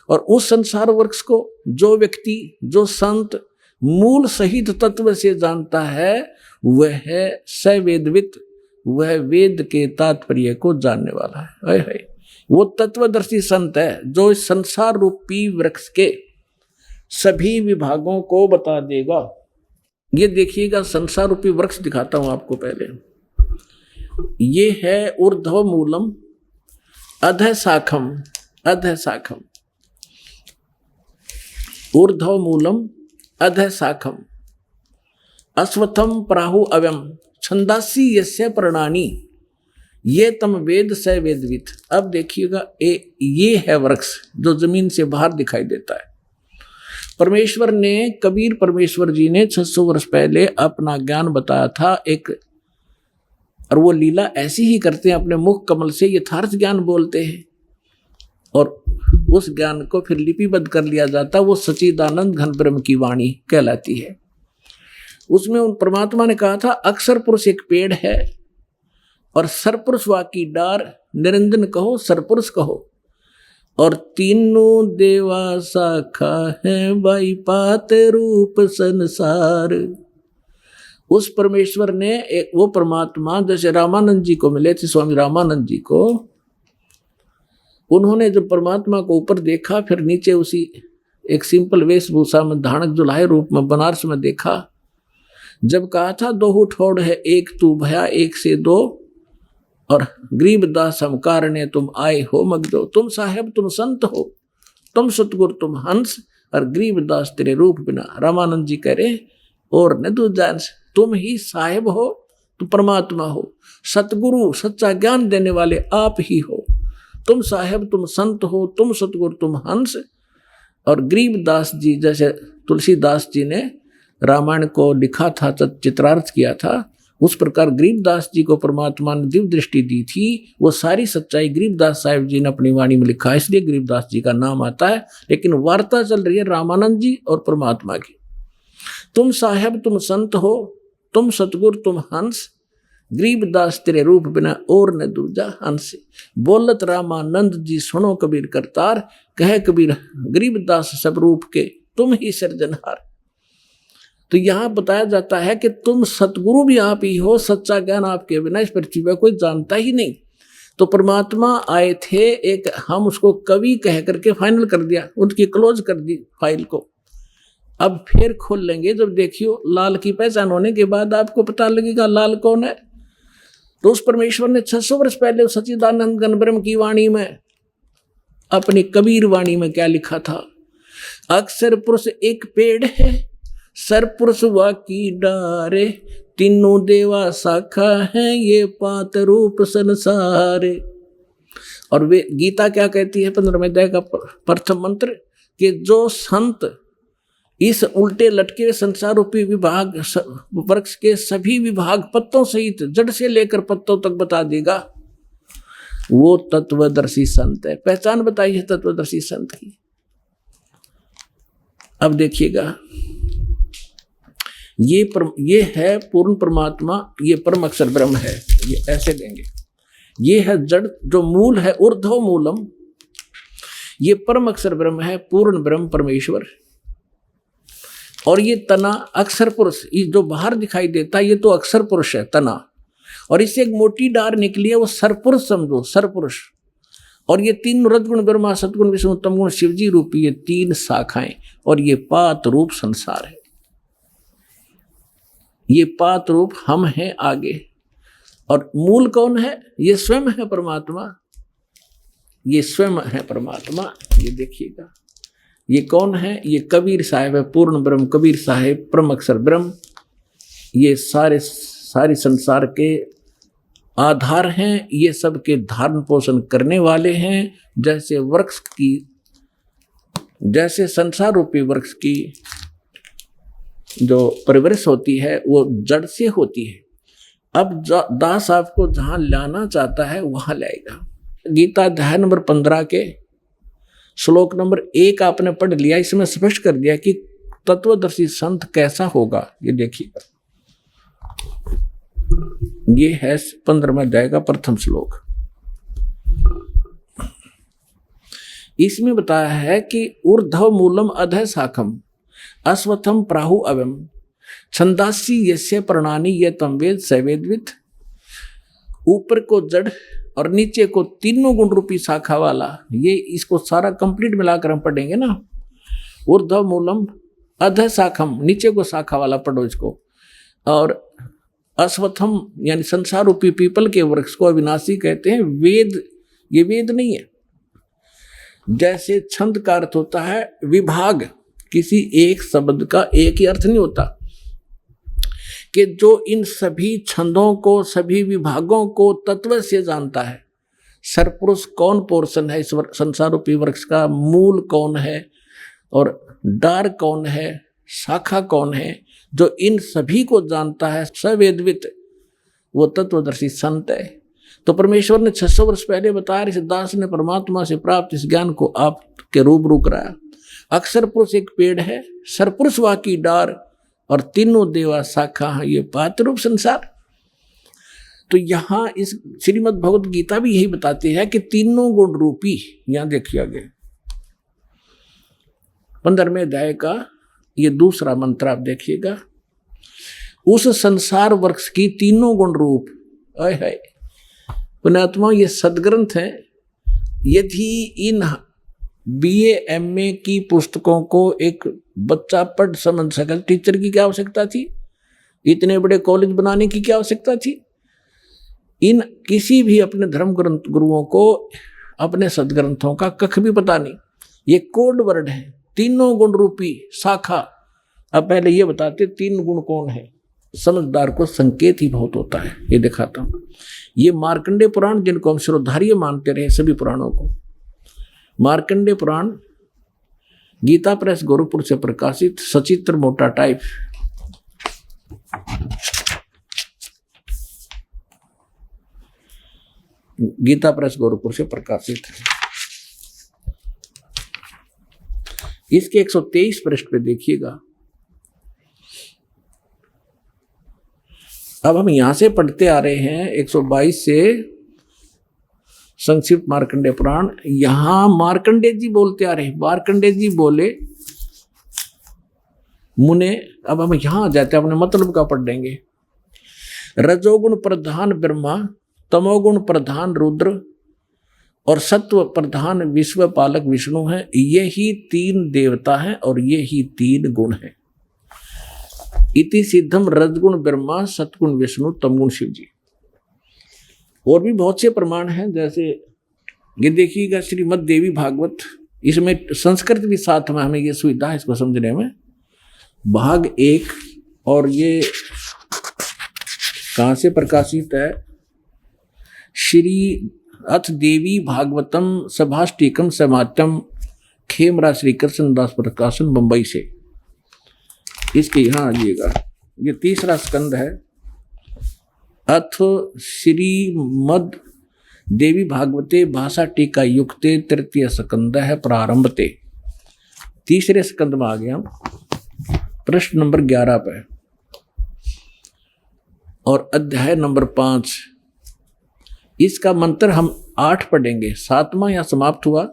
और उस संसार वृक्ष को जो व्यक्ति, जो संत मूल सहित तत्व से जानता है, वह है सवेदवित, वह वेद के तात्पर्य को जानने वाला है। है वो तत्वदर्शी संत है जो इस संसार रूपी वृक्ष के सभी विभागों को बता देगा। ये देखिएगा, संसार रूपी वृक्ष दिखाता हूं आपको पहले। ये है ऊर्ध्व मूलम अधः शाखम, अधः शाखम, ऊर्ध्व मूलम अधः शाखम अश्वत्थम प्राहु अव्यम छंदासी यस्य प्रणानी ये तम वेद स वेदवित। अब देखिएगा, ये है वृक्ष जो जमीन से बाहर दिखाई देता है। परमेश्वर ने, कबीर परमेश्वर जी ने 600 वर्ष पहले अपना ज्ञान बताया था एक, और वो लीला ऐसी ही करते हैं, अपने मुख कमल से यथार्थ ज्ञान बोलते हैं, और उस ज्ञान को फिर लिपिबद्ध कर लिया जाता, वो सच्चिदानंद घन ब्रह्म की वाणी कहलाती है। उसमें उन परमात्मा ने कहा था, अक्षर पुरुष एक पेड़ है और सरपुरुष वाकी डार, निरंजन कहो सरपुरुष कहो, और तीनों देवा शाखा है बाई पात रूप संसार। उस परमेश्वर ने वो परमात्मा जैसे रामानंद जी को मिले थे, स्वामी रामानंद जी को, उन्होंने जब परमात्मा को ऊपर देखा, फिर नीचे उसी एक सिंपल वेशभूषा में धानक जुलाहे रूप में बनारस में देखा। जब कहा था दोहु ठोड़ है एक तू भया एक से दो, और गरीबदास हम कारणे तुम आए हो मगदो, तुम साहेब तुम संत हो, तुम सतगुरु तुम हंस, और गरीबदास तेरे रूप बिना। रामानंद जी कह रहे और न तू जान, तुम ही साहेब हो, तुम परमात्मा हो, सतगुरु सच्चा ज्ञान देने वाले आप ही हो, तुम साहेब तुम संत हो, तुम सतगुरु तुम हंस। और गरीबदास जी, जैसे तुलसीदास जी ने रामायण को लिखा था, चित्रार्थ किया था, उस प्रकार गरीबदास जी को परमात्मा ने दिव्य दृष्टि दी थी। वो सारी सच्चाई गरीबदास साहिब जी ने अपनी वाणी में लिखा है, इसलिए गरीबदास जी का नाम आता है। लेकिन वार्ता चल रही है रामानंद जी और परमात्मा की। तुम साहेब तुम संत हो, तुम सतगुरु तुम हंस, गरीबदास तेरे रूप बिना और न दूजा हंस। बोलत रामानंद जी सुनो कबीर करतार, कहे कबीर गरीबदास सब रूप के तुम ही सृजनहार। तो यहां बताया जाता है कि तुम सतगुरु भी आप ही हो, सच्चा ज्ञान आपके बिना इस पृथ्वी पर कोई जानता ही नहीं। तो परमात्मा आए थे एक, हम उसको कवि कह करके फाइनल कर दिया, उनकी क्लोज कर दी फाइल को। अब फिर खोल लेंगे जब देखियो लाल की पहचान होने के बाद आपको पता लगेगा लाल कौन है। तो उस परमेश्वर ने 600 वर्ष पहले सच्चिदानंद घन ब्रह्म की वाणी में, अपनी कबीर वाणी में क्या लिखा था, अक्षर पुरुष एक पेड़ है, सरपुरुष वाकी डारे, तीनों देवा शाखा है ये पात रूप संसारे। और वे गीता क्या कहती है 15वें अध्याय का प्रथम मंत्र, कि जो संत इस उल्टे लटके संसार रूपी विभाग वृक्ष के सभी विभाग पत्तों सहित जड़ से लेकर पत्तों तक बता देगा, वो तत्वदर्शी संत है। पहचान बताई है तत्वदर्शी संत की। अब देखिएगा, ये है पूर्ण परमात्मा, ये परम अक्षर ब्रह्म है, ये ऐसे देंगे। ये है जड़ जो मूल है, ऊर्ध्व मूलम, ये परम अक्षर ब्रह्म है, पूर्ण ब्रह्म परमेश्वर। और ये तना अक्षर पुरुष, ये जो बाहर दिखाई देता है ये तो अक्षर पुरुष है तना, और इससे एक मोटी डार निकली है वो सरपुरुष समझो, सरपुरुष। और ये तीन रजगुण ब्रह्मा, सतगुण विष्णु, तमगुण शिवजी रूपी ये तीन शाखाएं, और ये पात रूप संसार है। ये पात रूप हम हैं आगे, और मूल कौन है? ये स्वयं है परमात्मा, ये स्वयं है परमात्मा। ये देखिएगा ये कौन है? ये कबीर साहिब है, पूर्ण ब्रह्म कबीर साहिब, परम अक्षर ब्रह्म। ये सारे संसार के आधार हैं, ये सब के धारण पोषण करने वाले हैं। जैसे वृक्ष की, जैसे संसार रूपी वृक्ष की जो परवरिश होती है वो जड़ से होती है। अब दास आपको जहां लाना चाहता है वहां लाएगा। गीता अध्याय नंबर 15 के श्लोक नंबर 1 आपने पढ़ लिया, इसमें स्पष्ट कर दिया कि तत्वदर्शी संत कैसा होगा। ये देखिएगा, ये है 15वें अध्याय का प्रथम श्लोक। इसमें बताया है कि ऊर्ध्व मूलम अधः शाखम अश्वत्थम प्राहु अवम छंदासी यस्य प्रणानी ये तम वेद सवेदवित। ऊपर को जड़ और नीचे को तीनों गुण रूपी शाखा वाला, ये इसको सारा कंप्लीट मिलाकर हम पढ़ेंगे ना। ऊर्ध्व मूलम अधः शाखम, नीचे को शाखा वाला पढ़ो इसको। और अश्वत्थम यानी संसार रूपी पीपल के वृक्ष को अविनाशी कहते हैं। वेद, ये वेद नहीं है। जैसे छंद का अर्थ होता है विभाग, किसी एक शब्द का एक ही अर्थ नहीं होता, कि जो इन सभी छंदों को, सभी विभागों को तत्व से जानता है। सरपुरुष कौन पोर्शन है इस संसार रूपी वृक्ष का, मूल कौन है और डार कौन है, शाखा कौन है, जो इन सभी को जानता है, सवेदवित, वो तत्वदर्शी संत है। तो परमेश्वर ने 600 वर्ष पहले बताया, इस दास ने परमात्मा से प्राप्त इस ज्ञान को आपके रूबरू कराया। अक्षर पुरुष एक पेड़ है, सरपुरुष वा की डार, और तीनों देवा शाखा है, ये पात रूप संसार। तो यहाँ इस श्रीमद् भगवत गीता भी यही बताती है कि तीनों गुण रूपी, यहाँ देखिए आगे 15वें अध्याय का ये दूसरा मंत्र आप देखिएगा, उस संसार वृक्ष की तीनों गुण रूप। है पुण्यात्मा, ये सदग्रंथ है। यदि इन BA MA की पुस्तकों को एक बच्चा पढ़ समझ सके, टीचर की क्या आवश्यकता थी? इतने बड़े कॉलेज बनाने की क्या आवश्यकता थी? इन किसी भी अपने धर्म ग्रंथ गुरुओं को अपने सदग्रंथों का कख भी पता नहीं। ये कोड वर्ड है, तीनों गुण रूपी शाखा। अब पहले ये बताते तीन गुण कौन है। समझदार को संकेत ही बहुत होता है। ये दिखाता हूं, ये मार्कंडेय पुराण, जिनको हम श्रोधार्य मानते रहे सभी पुराणों को, मार्कंडेय पुराण गीता प्रेस गोरखपुर से प्रकाशित, सचित्र मोटा टाइप। गीता प्रेस गोरखपुर से प्रकाशित है। इसके 123 पृष्ठ पे देखिएगा। अब हम यहां से पढ़ते आ रहे हैं 122 से संक्षिप्त मार्कंडेय पुराण। यहां मार्कंडेय जी बोलते आ रहे हैं। मार्कंडेय जी बोले मुने, अब हम यहां आ जाते हैं, अपने मतलब का पढ़ देंगे। रजोगुण प्रधान ब्रह्मा, तमोगुण प्रधान रुद्र और सत्व प्रधान विश्व पालक विष्णु है। यही तीन देवता हैं और ये ही तीन गुण हैं। इति सिद्धम रजगुण ब्रह्मा, सतगुण विष्णु, तमगुण शिव जी। और भी बहुत से प्रमाण हैं, जैसे ये देखिएगा श्रीमद् देवी भागवत, इसमें संस्कृत भी साथ में, हमें ये सुविधा है इसको समझने में। भाग 1, और ये कहाँ से प्रकाशित है? श्री अथ देवी भागवतम सभाष्टिकम समात्यम, खेमरा श्री कृष्णदास प्रकाशन, बंबई से। इसके यहाँ आइएगा, ये तीसरा स्कंद है। अथ श्रीमद् देवी भागवते भाषा टीका युक्ते तृतीय स्कंद है प्रारंभते। तीसरे स्कंद में आ गया, प्रश्न नंबर 11 पे। और अध्याय नंबर 5। इसका मंत्र हम 8 पढ़ेंगे, 7वां यहाँ समाप्त हुआ।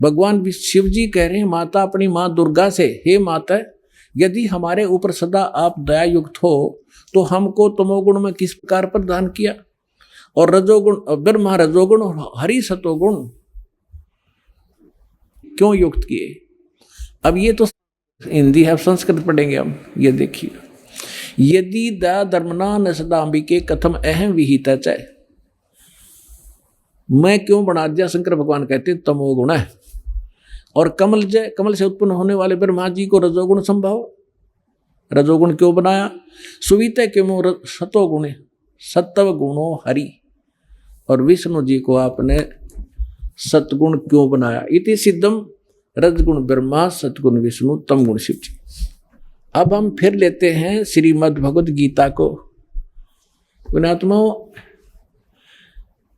भगवान शिव जी कह रहे हैं माता अपनी माँ दुर्गा से, हे माता, यदि हमारे ऊपर सदा आप दया युक्त हो तो हमको तमोगुण में किस प्रकार प्रदान किया, और रजोगुण ब्रह्मा रजोगुण और हरि सतोगुण क्यों युक्त किए। अब ये तो हिंदी है, संस्कृत पढ़ेंगे हम। ये देखिए, यदि दया धर्मना न सदाम्बिके कथम अहम विहिता च, मैं क्यों बना दिया, शंकर भगवान कहते तमोगुण है। और कमल से उत्पन्न होने वाले ब्रह्मा जी को रजोगुण संभव, रजोगुण क्यों बनाया। सुविते क्यों सतोगुण, सत्व गुणो हरि, और विष्णु जी को आपने सतगुण क्यों बनाया। इति सिद्धम रजगुण ब्रह्मा सतगुण विष्णु तम गुण शिव जी। अब हम फिर लेते हैं श्रीमद् भगवद गीता को। पुण्यात्माओं,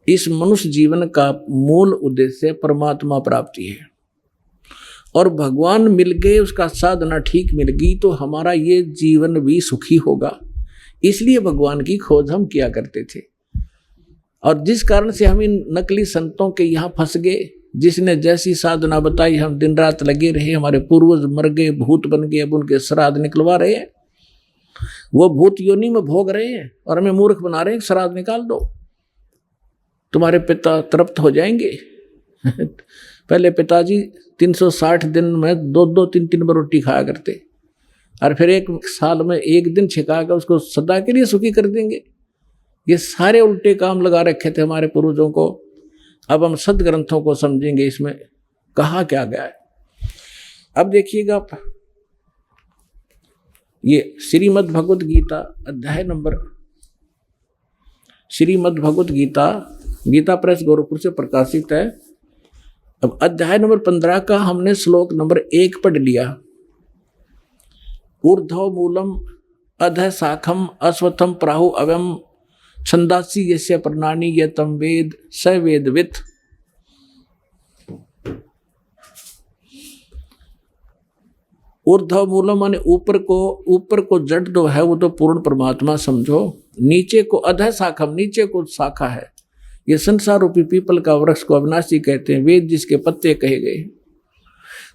इस मनुष्य जीवन का मूल उद्देश्य परमात्मा प्राप्ति है, और भगवान मिल गए, उसका साधना ठीक मिल गई तो हमारा ये जीवन भी सुखी होगा। इसलिए भगवान की खोज हम किया करते थे। और जिस कारण से हम इन नकली संतों के यहाँ फंस गए, जिसने जैसी साधना बताई हम दिन रात लगे रहे, हमारे पूर्वज मर गए, भूत बन गए, अब उनके श्राद्ध निकलवा रहे हैं, वो भूत योनि में भोग रहे हैं और हमें मूर्ख बना रहे हैं, श्राद्ध निकाल दो, तुम्हारे पिता तृप्त हो जाएंगे। पहले पिताजी 360 दिन में 2-2, 3-3 बार रोटी खाया करते, और फिर एक साल में एक दिन छिका कर उसको सदा के लिए सुखी कर देंगे। ये सारे उल्टे काम लगा रखे थे हमारे पूर्वजों को। अब हम सदग्रंथों को समझेंगे, इसमें कहा क्या गया है। अब देखिएगा, ये श्रीमद् भगवद गीता अध्याय नंबर, श्रीमद् भगवद गीता गीता प्रेस गोरखपुर से प्रकाशित है। अब अध्याय नंबर 15 का हमने श्लोक नंबर 1 पढ़ लिया। ऊर्ध्व मूलम अधः शाखम अश्वत्थम प्राहु अवयम छंदासी यस्य प्रणानी ये तम वेद स वेदवित्। ऊर्ध्व मूलम माने ऊपर को जड़ जो है वो तो पूर्ण परमात्मा समझो। नीचे को अधः शाखम, नीचे को शाखा है, ये संसार रूपी पीपल का वृक्ष को अविनाशी कहते हैं, वेद जिसके पत्ते कहे गए।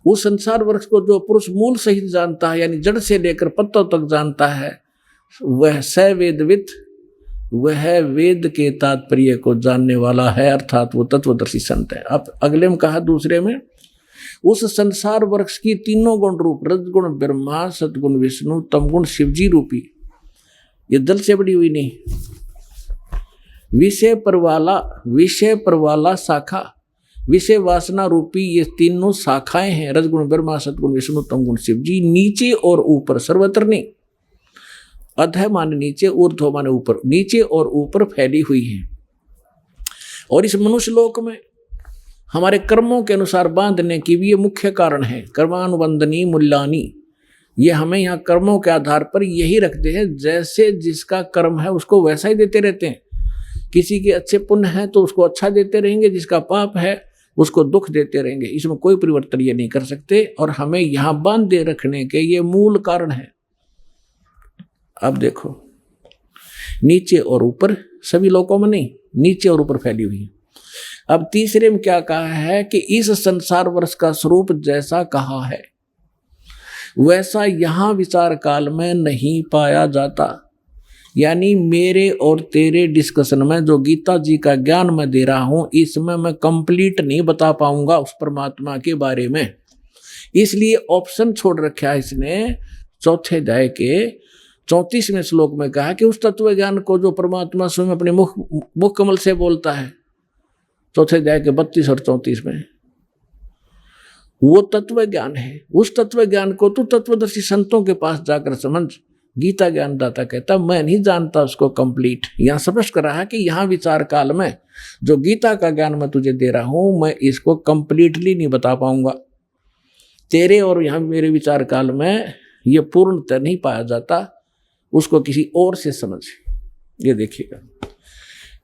उस संसार वृक्ष को जो पुरुष मूल सहित जानता है, यानी जड़ से लेकर पत्तों तक जानता है, वह स वेदवित्, वह वेद के तात्पर्य को जानने वाला है, अर्थात वो तत्वदर्शी संत है। अब अगले में कहा दूसरे में, उस संसार वृक्ष की तीनों गुण रूप रजगुण ब्रह्मा सतगुण विष्णु तमगुण शिवजी रूपी, ये दल से बड़ी हुई नहीं, विषय पर वाला शाखा, विषय वासना रूपी ये तीनों शाखाएं हैं, रजगुण ब्रह्मा सतगुण विष्णु तमगुण शिवजी, नीचे और ऊपर, सर्वत्र नहीं। अधः माने नीचे, ऊर्ध्व माने ऊपर, नीचे और ऊपर फैली हुई है। और इस मनुष्य लोक में हमारे कर्मों के अनुसार बांधने की भी ये मुख्य कारण है। कर्मानुबंधनी मूल्यानी, ये हमें यहाँ कर्मों के आधार पर यही रखते हैं, जैसे जिसका कर्म है उसको वैसा ही देते रहते हैं। किसी के अच्छे पुण्य है तो उसको अच्छा देते रहेंगे, जिसका पाप है उसको दुख देते रहेंगे। इसमें कोई परिवर्तन ये नहीं कर सकते, और हमें यहाँ बांधे रखने के ये मूल कारण है। अब देखो, नीचे और ऊपर, सभी लोगों में नहीं, नीचे और ऊपर फैली हुई है। अब तीसरे में क्या कहा है कि इस संसार वर्ष का स्वरूप जैसा कहा है वैसा यहाँ विचार काल में नहीं पाया जाता। यानी मेरे और तेरे डिस्कशन में जो गीता जी का ज्ञान मैं दे रहा हूँ, इसमें मैं कंप्लीट नहीं बता पाऊंगा उस परमात्मा के बारे में। इसलिए ऑप्शन छोड़ रखा है इसने। चौथे अध्याय के 34वें श्लोक में कहा कि उस तत्व ज्ञान को जो परमात्मा स्वयं अपने मुख कमल से बोलता है, चौथे अध्याय के 32 और 34 में, वो तत्व ज्ञान है। उस तत्व ज्ञान को तू तत्वदर्शी संतों के पास जाकर समझ। गीता ज्ञानदाता कहता मैं नहीं जानता उसको कंप्लीट। यहाँ स्पष्ट कर रहा है कि यहाँ विचार काल में जो गीता का ज्ञान मैं तुझे दे रहा हूँ, मैं इसको कंप्लीटली नहीं बता पाऊंगा। तेरे और यहाँ मेरे विचार काल में ये पूर्णतः नहीं पाया जाता, उसको किसी और से समझ। ये देखिएगा,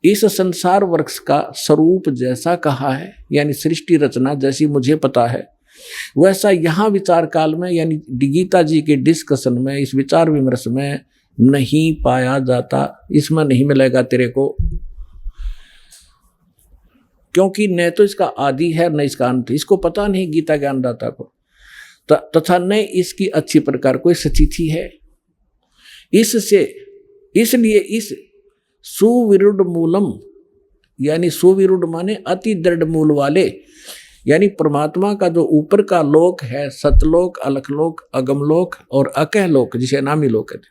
इस संसार वृक्ष का स्वरूप जैसा कहा है, यानी सृष्टि रचना जैसी मुझे पता है, वैसा यहाँ विचार काल में, यानी गीता जी के डिस्कशन में, इस विचार विमर्श में नहीं पाया जाता, इसमें नहीं मिलेगा तेरे को, क्योंकि न तो इसका आदि है न इसका अंत। इसको पता नहीं गीता ज्ञानदाता को, तथा न इसकी अच्छी प्रकार कोई सचिथि है। इसलिए इस सुविरुद्ध मूलम, यानी सुविरुद्ध माने अति दृढ़ मूल वाले, यानी परमात्मा का जो ऊपर का लोक है, सतलोक, अलखलोक, अगमलोक और अकहलोक, जिसे नामी लोक कहते,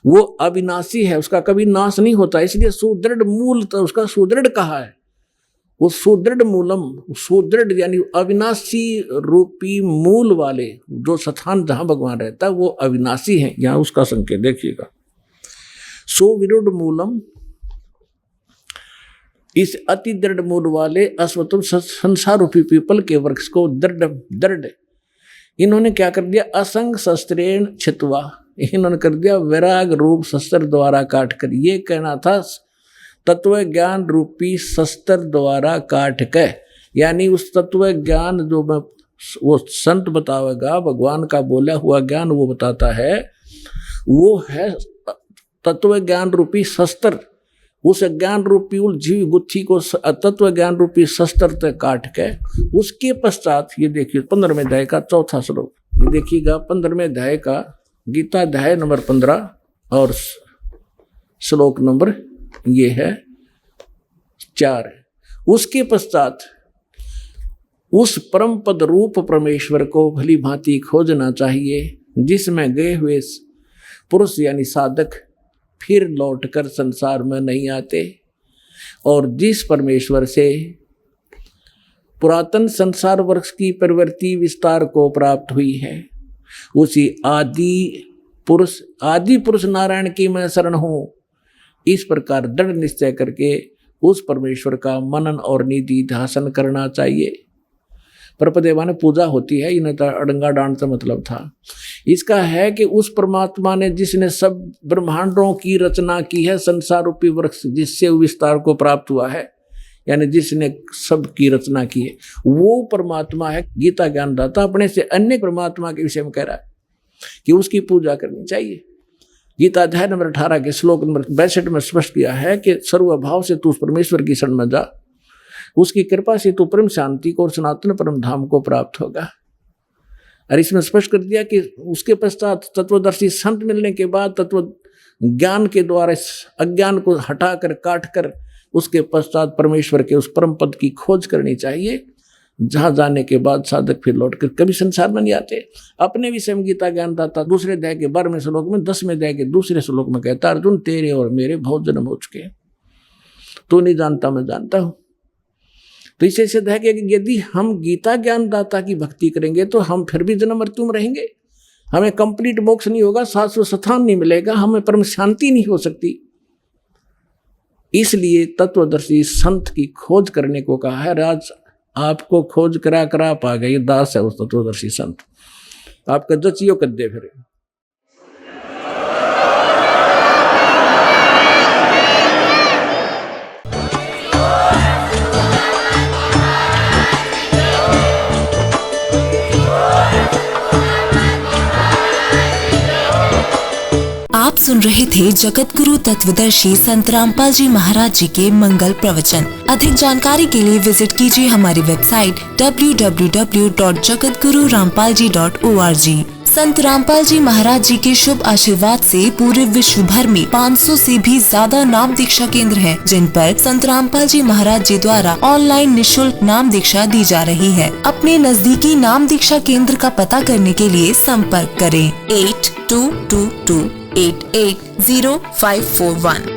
वो अविनाशी है, उसका कभी नाश नहीं होता। इसलिए सुदृढ़ मूल तो उसका सुदृढ़ कहा है। वो सुदृढ़ मूलम, सुदृढ़ यानी अविनाशी रूपी मूल वाले जो स्थान जहां भगवान रहता है वो अविनाशी है। यहां उसका संकेत देखिएगा, सुविरुद्ध मूलम, इस अति दृढ़ मूल वाले अश्वत्थ संसार रूपी पीपल के वृक्ष को दृढ़ इन्होंने क्या कर दिया, असंग शस्त्रेण छित्वा, इन्होंने कर दिया वैराग रूप शस्त्र द्वारा काट कर। ये कहना था तत्व ज्ञान रूपी शस्त्र द्वारा काट कर, यानी उस तत्व ज्ञान जो मैं वो संत बतावेगा, भगवान का बोला हुआ ज्ञान वो बताता है, वो है तत्व ज्ञान रूपी शस्त्र। उस ज्ञान रूपी उलझी गुत्थी को तत्व ज्ञान रूपी शस्त्र तक काट के उसके पश्चात, ये देखिए 15वें अध्याय का 4था श्लोक, ये देखिएगा 15वें अध्याय का गीता अध्याय नंबर 15 और श्लोक नंबर ये है 4। उसके पश्चात उस परम पद रूप परमेश्वर को भली भांति खोजना चाहिए, जिसमें गए हुए पुरुष यानी साधक फिर लौटकर संसार में नहीं आते, और जिस परमेश्वर से पुरातन संसार वृक्ष की प्रवृत्ति विस्तार को प्राप्त हुई है, उसी आदि पुरुष नारायण की मैं शरण हूँ। इस प्रकार दृढ़ निश्चय करके उस परमेश्वर का मनन और निधि ध्यान करना चाहिए। परपदेवा ने पूजा होती है, इन्हें अड़ंगा डांड से मतलब था। इसका है कि उस परमात्मा ने जिसने सब ब्रह्मांडों की रचना की है, संसार रूपी वृक्ष जिससे विस्तार को प्राप्त हुआ है, यानी जिसने सब की रचना की है, वो परमात्मा है। गीता ज्ञानदाता अपने से अन्य परमात्मा के विषय में कह रहा है कि उसकी पूजा करनी चाहिए। गीता अध्याय नंबर 18 के श्लोक नंबर 62 में स्पष्ट किया है कि सर्वभाव से तू उस परमेश्वर की शरण में जा, उसकी कृपा से तू परम शांति को और सनातन परम धाम को प्राप्त होगा। और इसमें स्पष्ट कर दिया कि उसके पश्चात तत्वदर्शी संत मिलने के बाद तत्व ज्ञान के द्वारा इस अज्ञान को हटाकर काट कर उसके पश्चात परमेश्वर के उस परम पद की खोज करनी चाहिए, जहां जाने के बाद साधक फिर लौटकर कभी संसार में नहीं आते। अपने विषय में गीता ज्ञानदाता दूसरे अध्याय के 12वें श्लोक में 10वें अध्याय के दूसरे श्लोक में कहता, अर्जुन तेरे और मेरे बहुत जन्म हो चुके, तू नहीं जानता मैं जानता हूं। तो इसे सिद्ध है कि यदि हम गीता ज्ञानदाता की भक्ति करेंगे तो हम फिर भी जन्म मृत्यु में रहेंगे, हमें कंप्लीट मोक्ष नहीं होगा, शाश्वत स्थान नहीं मिलेगा, हमें परम शांति नहीं हो सकती। इसलिए तत्वदर्शी संत की खोज करने को कहा है। राज आपको खोज करा करा पा गई, दास है उस तत्वदर्शी संत, आपका जचियो कद्दे फिर। आप सुन रहे थे जगत गुरु तत्वदर्शी संत रामपाल जी महाराज जी के मंगल प्रवचन। अधिक जानकारी के लिए विजिट कीजिए हमारी वेबसाइट www.jagatgururampalji.org। संत रामपाल जी महाराज जी के शुभ आशीर्वाद से पूरे विश्व भर में 500 से भी ज्यादा नाम दीक्षा केंद्र हैं, जिन पर संत रामपाल जी महाराज जी द्वारा ऑनलाइन निःशुल्क नाम दीक्षा दी जा रही है। अपने नजदीकी नाम दीक्षा केंद्र का पता करने के लिए संपर्क करें 8222880541।